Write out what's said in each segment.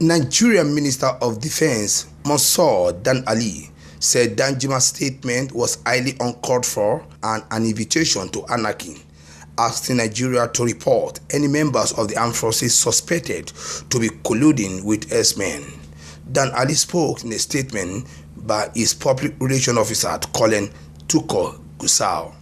Nigerian Minister of Defense Mansour Dan Ali said Danjuma's statement was highly uncalled for and an invitation to anarchy, asking Nigeria to report any members of the armed forces suspected to be colluding with S-men. Dan Ali spoke in a statement by his public relations officer, Colin Tuko Gusau.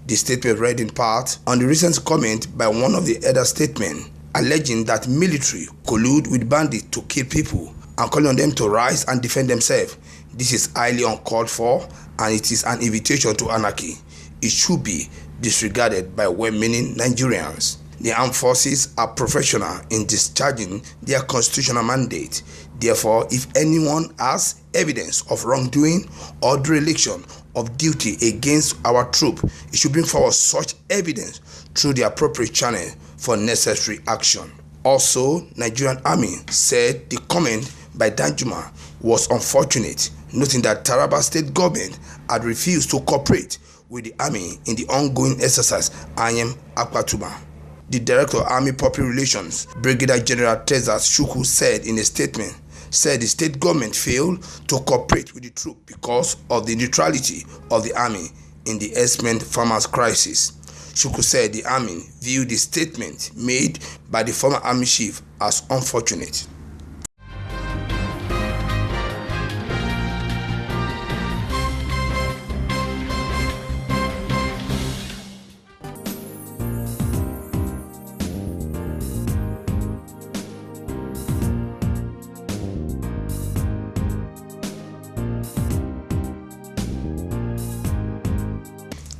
The statement read in part on the recent comment by one of the other statesmen, alleging that military collude with bandits to kill people and calling on them to rise and defend themselves. This is highly uncalled for and it is an invitation to anarchy. It should be disregarded by well-meaning Nigerians. The armed forces are professional in discharging their constitutional mandate. Therefore, if anyone has evidence of wrongdoing or dereliction of duty against our troops, it should bring forward such evidence through the appropriate channel for necessary action. Also, Nigerian Army said the comment by Danjuma was unfortunate, noting that Taraba State government had refused to cooperate with the Army in the ongoing exercise Anyem Akwatuma. The Director of Army Public Relations, Brigadier General Tezas Shuku, said in a statement, the state government failed to cooperate with the troops because of the neutrality of the Army in the S-men farmers crisis. Shuku said the Army viewed the statement made by the former Army chief as unfortunate.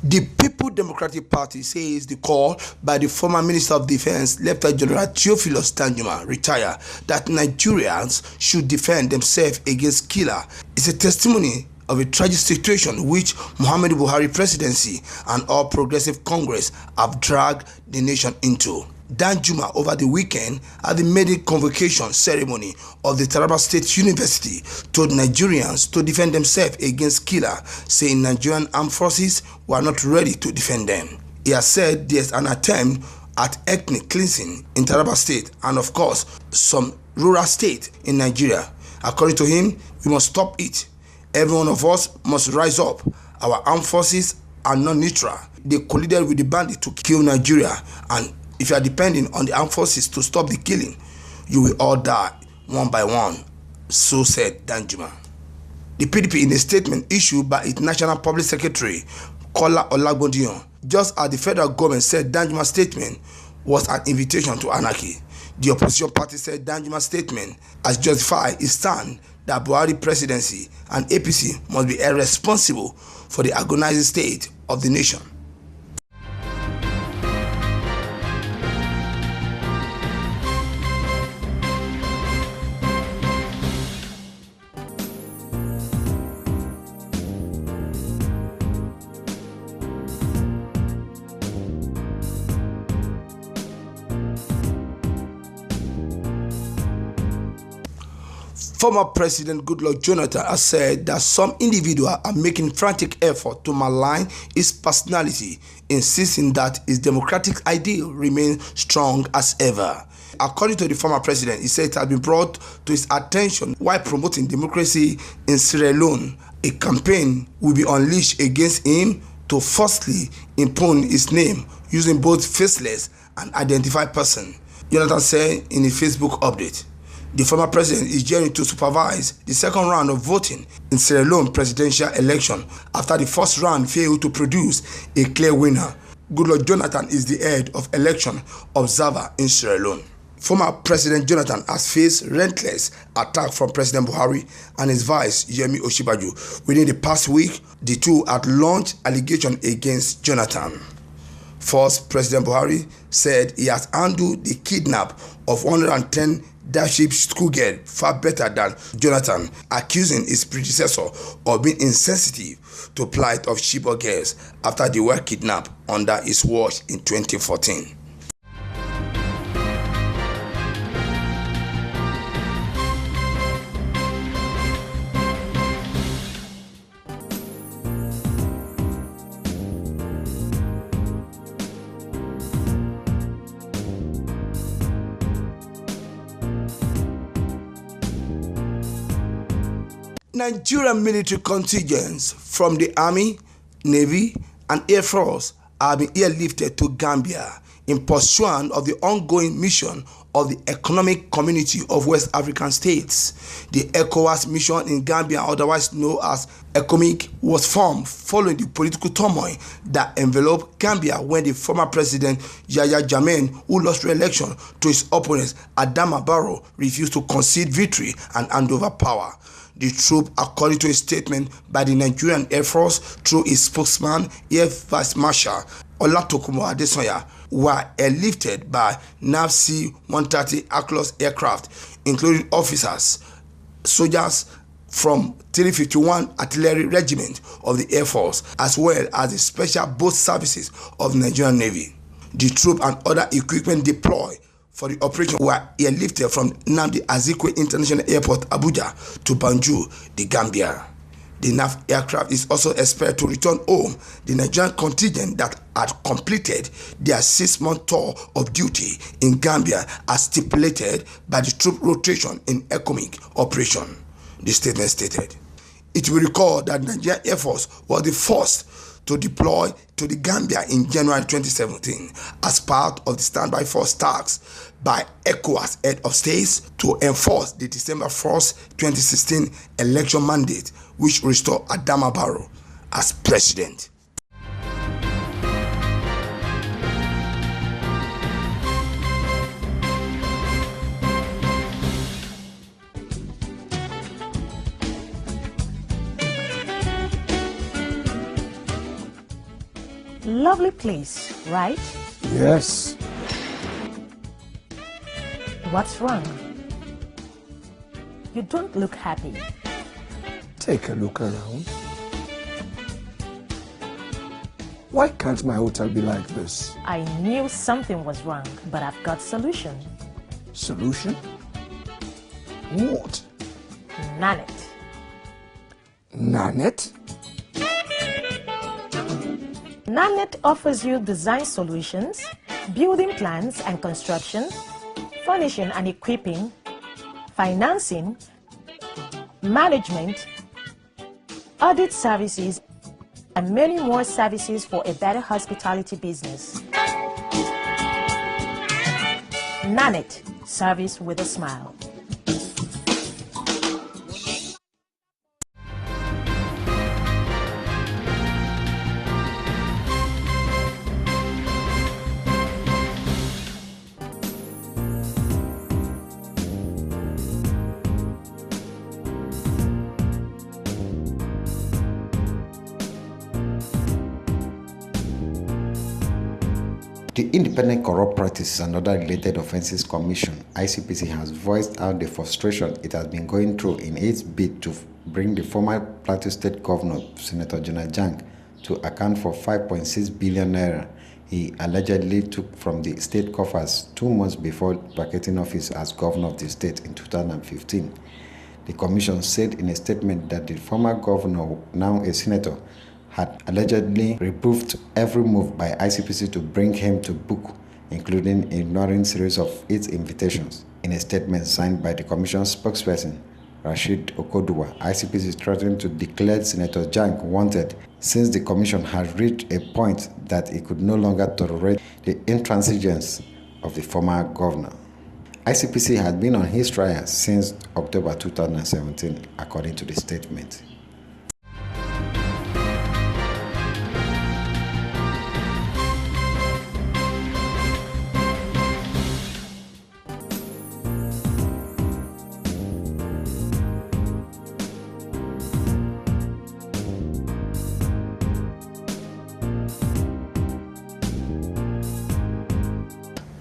The People Democratic Party says the call by the former Minister of Defense, Lieutenant General Theophilus Danjuma, retired, that Nigerians should defend themselves against killer is a testimony of a tragic situation which Muhammadu Buhari presidency and All Progressive Congress have dragged the nation into. Danjuma over the weekend at the medical convocation ceremony of the Taraba State University told Nigerians to defend themselves against killer, saying Nigerian armed forces were not ready to defend them. He has said there's an attempt at ethnic cleansing in Taraba State and of course some rural state in Nigeria. According to him, we must stop it. Every one of us must rise up. Our armed forces are not neutral. They colluded with the bandit to kill Nigeria, and if you are depending on the armed forces to stop the killing, you will all die one by one, so said Danjuma. The PDP, in a statement issued by its National Public Secretary, Kola Olagbondiyan, just as the federal government said Danjuma's statement was an invitation to anarchy, the opposition party said Danjuma's statement has justified its stand that Buhari presidency and APC must be held responsible for the agonizing state of the nation. Former President Goodluck Jonathan has said that some individuals are making frantic effort to malign his personality, insisting that his democratic ideal remains strong as ever. According to the former president, he said it has been brought to his attention while promoting democracy in Sierra Leone, a campaign will be unleashed against him to forcibly impugn his name using both faceless and identified person, Jonathan said in a Facebook update. The former president is gearing to supervise the second round of voting in Sierra Leone presidential election after the first round failed to produce a clear winner. Goodluck Jonathan is the head of election observer in Sierra Leone. Former President Jonathan has faced relentless attack from President Buhari and his vice, Yemi Osinbajo. Within the past week, the two had launched allegations against Jonathan. First, President Buhari said he has handled the kidnap of 110 Daship schoolgirl far better than Jonathan, accusing his predecessor of being insensitive to plight of Chibok girls after they were kidnapped under his watch in 2014. Nigerian military contingents from the Army, Navy, and Air Force have been airlifted to Gambia in pursuit of the ongoing mission of the Economic Community of West African States. The ECOWAS mission in Gambia, otherwise known as ECOMIC, was formed following the political turmoil that enveloped Gambia when the former president Yahya Jammeh, who lost re-election to his opponent Adama Barrow, refused to concede victory and hand over power. The troop, according to a statement by the Nigerian Air Force through its spokesman, Air Vice Marshal Olatokunbo Adesanya, were airlifted by NAV C-130 Atlas aircraft, including officers, soldiers from 351 Artillery Regiment of the Air Force, as well as the Special Boat Services of the Nigerian Navy. The troop and other equipment deployed for the operation were airlifted from Nnamdi Azikiwe International Airport, Abuja, to Banjul, the Gambia. The NAV aircraft is also expected to return home the Nigerian contingent that had completed their 6-month tour of duty in Gambia as stipulated by the troop rotation in ECOMIC operation, the statement stated. It will recall that the Nigerian Air Force was the first to deploy to the Gambia in January 2017 as part of the standby force tasked by ECOWAS head of states to enforce the December 1st, 2016 election mandate, which restored Adama Barrow as president. Lovely place, right? Yes. What's wrong? You don't look happy. Take a look around. Why can't my hotel be like this? I knew something was wrong, but I've got solution. Solution? What? Nanet. Nanet? Nanet offers you design solutions, building plans and construction, furnishing and equipping, financing, management, audit services, and many more services for a better hospitality business. Nanet, service with a smile. The Independent Corrupt Practices and Other Related Offences Commission (ICPC) has voiced out the frustration it has been going through in its bid to bring the former Plateau State Governor, Senator Jonah Jang, to account for 5.6 billion naira he allegedly took from the state coffers 2 months before vacating office as governor of the state in 2015. The commission said in a statement that the former governor, now a senator, had allegedly reproved every move by ICPC to bring him to book, including ignoring series of its invitations. In a statement signed by the commission's spokesperson, Rashid Okoduwa, ICPC threatened to declare Senator Jang wanted since the commission had reached a point that it could no longer tolerate the intransigence of the former governor. ICPC had been on his trial since October 2017, according to the statement.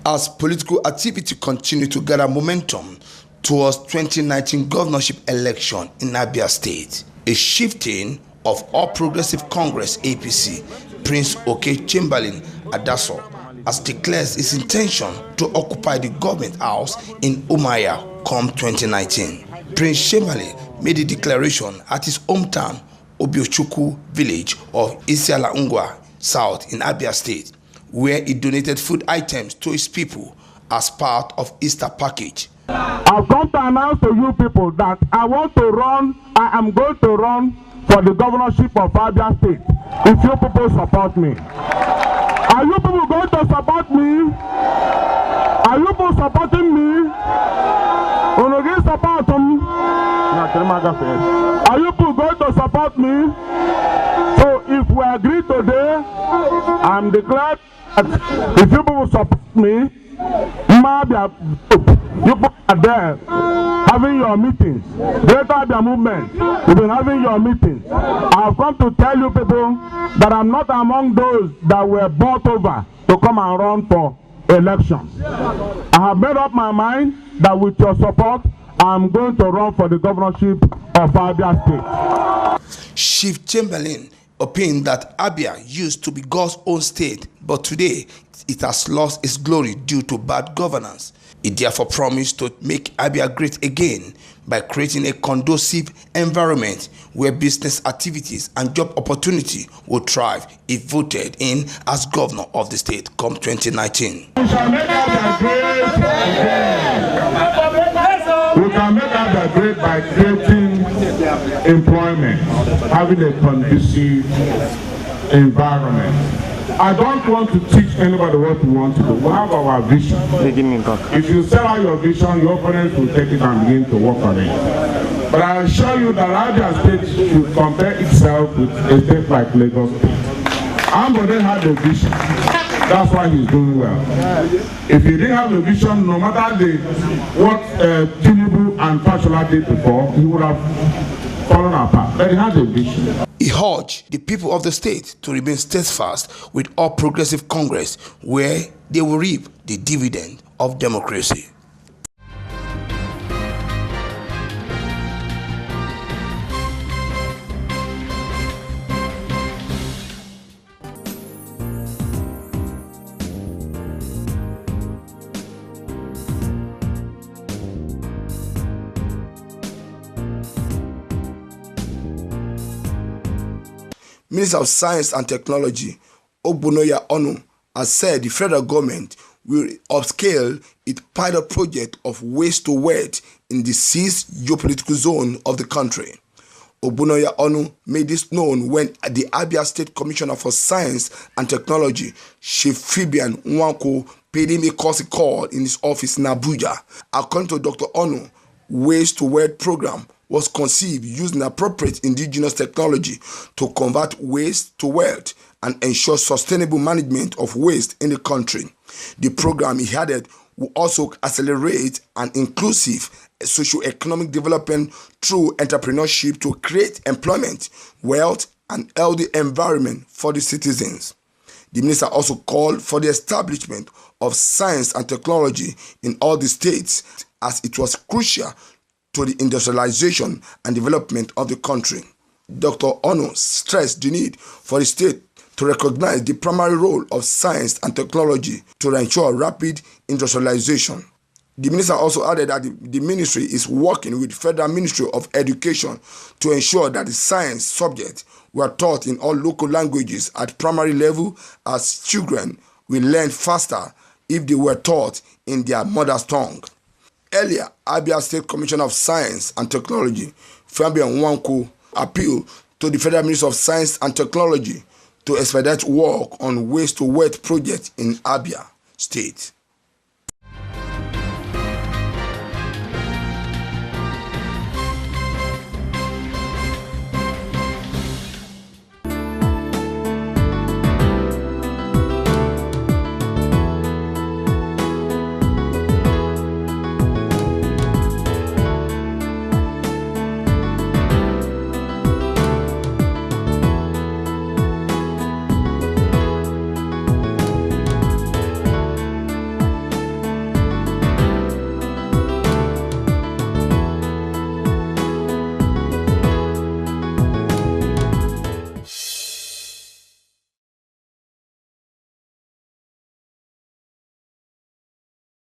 As political activity continued to gather momentum towards 2019 governorship election in Abia State, a shifting of All Progressive Congress (APC) Prince Oke Chamberlain Adaso has declared his intention to occupy the government house in Umuahia come 2019. Prince Chamberlain made the declaration at his hometown Obiochukwu village of Isiala Ngwa South in Abia State, where he donated food items to his people as part of Easter package. I've come to announce to you people that I am going to run for the governorship of Abia State if you people support me. Are you people going to support me? Are you people supporting me? Are you people going to support me? So if we agree today, I'm declared that if you people support me, you people are there having your meetings. Greater Abia movement, you've been having your meetings. I've come to tell you people that I'm not among those that were bought over to come and run for elections. I have made up my mind that with your support, I'm going to run for the governorship of Abia State. Chief Chamberlain opined that Abia used to be God's own state, but today it has lost its glory due to bad governance. He therefore promised to make Abia great again by creating a conducive environment where business activities and job opportunity will thrive if voted in as governor of the state come 2019. We shall make Abia great again. We can make Abia great by creating employment, having a conducive environment. I don't want to teach anybody what we want to do. We have our vision. If you sell out your vision, your opponents will take it and begin to work on it. But I assure you that Abia State should compare itself with a state like Lagos State. Ambode had a vision. That's why he's doing well. If he didn't have a vision, no matter what Tinubu and Fashola did before, he would have fallen apart. But he had a vision. He urged the people of the state to remain steadfast with All Progressive Congress, where they will reap the dividend of democracy. Minister of Science and Technology, Ogbonoya Onu, has said the federal government will upscale its pilot project of waste to wealth in the 6th geopolitical zone of the country. Ogbonoya Onu made this known when the Abia State Commissioner for Science and Technology, Chief Fabian Nwanko, paid him a courtesy call in his office in Abuja. According to Dr. Onu, Waste to Wealth program was conceived using appropriate indigenous technology to convert waste to wealth and ensure sustainable management of waste in the country. The program, he added, will also accelerate an inclusive socio-economic development through entrepreneurship to create employment, wealth, and healthy environment for the citizens. The minister also called for the establishment of science and technology in all the states, as it was crucial to the industrialization and development of the country. Dr. Onu stressed the need for the state to recognize the primary role of science and technology to ensure rapid industrialization. The minister also added that the ministry is working with Federal Ministry of Education to ensure that the science subjects were taught in all local languages at primary level, as children will learn faster if they were taught in their mother's tongue. Earlier, Abia State Commissioner of Science and Technology, Fabian Nwanko, appealed to the Federal Ministry of Science and Technology to expedite work on waste to wealth project in Abia State.